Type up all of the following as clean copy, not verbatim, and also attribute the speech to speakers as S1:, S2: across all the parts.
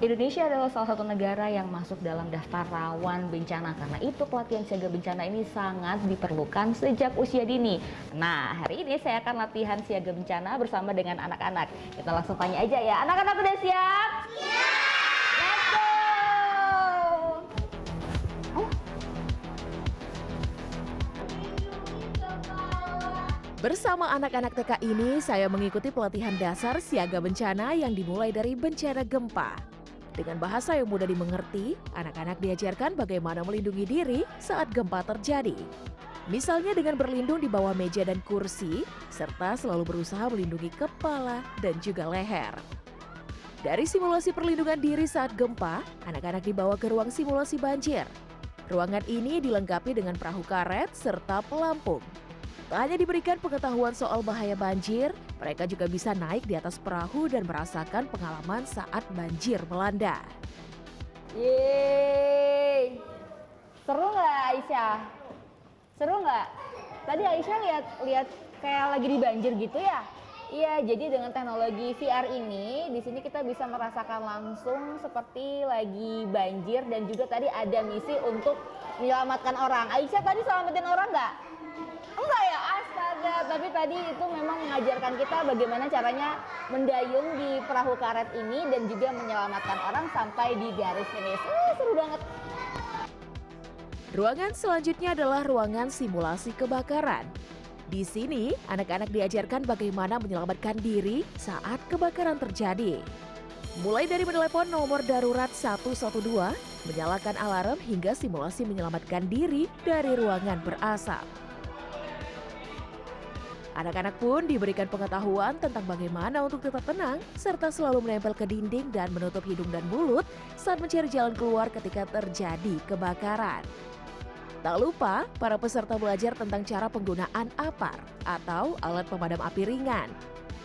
S1: Indonesia adalah salah satu negara yang masuk dalam daftar rawan bencana. Karena itu pelatihan siaga bencana ini sangat diperlukan sejak usia dini. Nah, hari ini saya akan latihan siaga bencana bersama dengan anak-anak. Kita langsung tanya aja ya. Anak-anak udah siap? Siap! Let's go!
S2: Bersama anak-anak TK ini, saya mengikuti pelatihan dasar siaga bencana yang dimulai dari bencana gempa. Dengan bahasa yang mudah dimengerti, anak-anak diajarkan bagaimana melindungi diri saat gempa terjadi. Misalnya dengan berlindung di bawah meja dan kursi, serta selalu berusaha melindungi kepala dan juga leher. Dari simulasi perlindungan diri saat gempa, anak-anak dibawa ke ruang simulasi banjir. Ruangan ini dilengkapi dengan perahu karet serta pelampung. Tak hanya diberikan pengetahuan soal bahaya banjir, mereka juga bisa naik di atas perahu dan merasakan pengalaman saat banjir melanda.
S1: Yeay! Seru nggak Aisyah? Seru nggak? Tadi Aisyah lihat kayak lagi di banjir gitu ya? Iya, jadi dengan teknologi VR ini, di sini kita bisa merasakan langsung seperti lagi banjir dan juga tadi ada misi untuk menyelamatkan orang. Aisyah tadi selamatin orang nggak? Enggak ya, astaga. Tapi tadi itu memang mengajarkan kita bagaimana caranya mendayung di perahu karet ini dan juga menyelamatkan orang sampai di garis finish. Seru banget.
S2: Ruangan selanjutnya adalah ruangan simulasi kebakaran. Di sini, anak-anak diajarkan bagaimana menyelamatkan diri saat kebakaran terjadi. Mulai dari menelepon nomor darurat 112, menyalakan alarm hingga simulasi menyelamatkan diri dari ruangan berasap. Anak-anak pun diberikan pengetahuan tentang bagaimana untuk tetap tenang, serta selalu menempel ke dinding dan menutup hidung dan mulut saat mencari jalan keluar ketika terjadi kebakaran. Tak lupa, para peserta belajar tentang cara penggunaan APAR atau alat pemadam api ringan.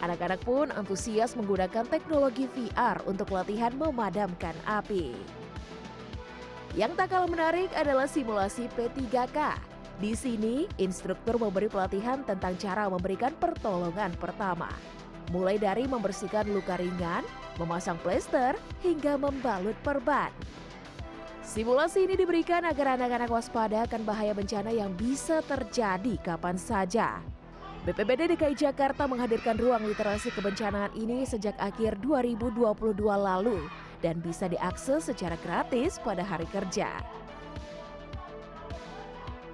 S2: Anak-anak pun antusias menggunakan teknologi VR untuk latihan memadamkan api. Yang tak kalah menarik adalah simulasi P3K. Di sini, instruktur memberi pelatihan tentang cara memberikan pertolongan pertama. Mulai dari membersihkan luka ringan, memasang plester, hingga membalut perban. Simulasi ini diberikan agar anak-anak waspada akan bahaya bencana yang bisa terjadi kapan saja. BPBD DKI Jakarta menghadirkan ruang literasi kebencanaan ini sejak akhir 2022 lalu dan bisa diakses secara gratis pada hari kerja.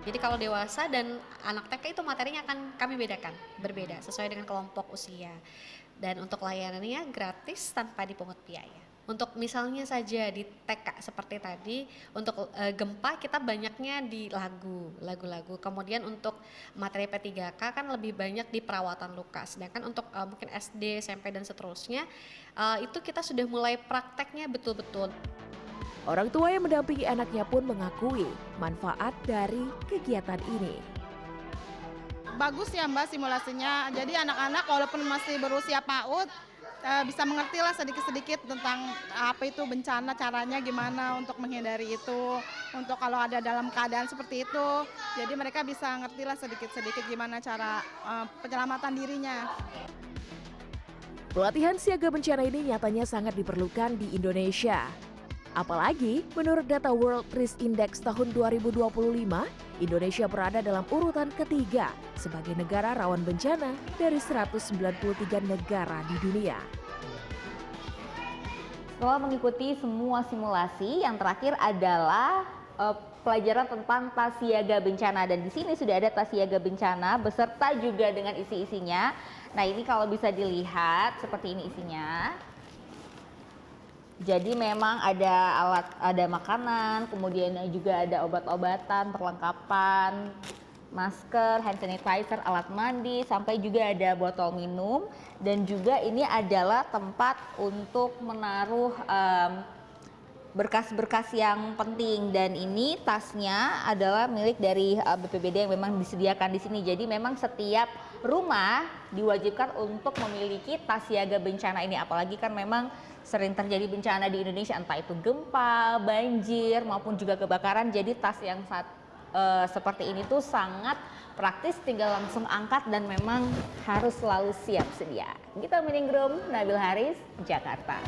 S3: Jadi kalau dewasa dan anak TK itu materinya akan kami bedakan, berbeda sesuai dengan kelompok usia. Dan untuk layanannya gratis tanpa dipungut biaya. Untuk misalnya saja di TK seperti tadi, untuk gempa kita banyaknya di lagu-lagu. Kemudian untuk materi P3K kan lebih banyak di perawatan luka. Sedangkan untuk mungkin SD, SMP dan seterusnya, itu kita sudah mulai prakteknya betul-betul.
S2: Orang tua yang mendampingi anaknya pun mengakui manfaat dari kegiatan ini.
S4: Bagus ya Mbak simulasinya, jadi anak-anak walaupun masih berusia PAUD bisa mengerti lah sedikit-sedikit tentang apa itu bencana, caranya gimana untuk menghindari itu, untuk kalau ada dalam keadaan seperti itu, jadi mereka bisa ngerti lah sedikit-sedikit gimana cara penyelamatan dirinya.
S2: Pelatihan siaga bencana ini nyatanya sangat diperlukan di Indonesia. Apalagi menurut data World Risk Index tahun 2025, Indonesia berada dalam urutan ketiga sebagai negara rawan bencana dari 193 negara di dunia.
S1: Setelah mengikuti semua simulasi, yang terakhir adalah pelajaran tentang tas siaga bencana, dan di sini sudah ada tas siaga bencana beserta juga dengan isi-isinya. Nah, ini kalau bisa dilihat seperti ini isinya. Jadi memang ada makanan, kemudian juga ada obat-obatan, perlengkapan, masker, hand sanitizer, alat mandi, sampai juga ada botol minum, dan juga ini adalah tempat untuk menaruh berkas-berkas yang penting, dan ini tasnya adalah milik dari BPBD yang memang disediakan di sini. Jadi memang setiap rumah diwajibkan untuk memiliki tas siaga bencana ini, apalagi kan memang sering terjadi bencana di Indonesia, entah itu gempa, banjir maupun juga kebakaran. Jadi tas yang seperti ini tuh sangat praktis, tinggal langsung angkat dan memang harus selalu siap sedia. Gita Meningrum, Nabil Haris, Jakarta.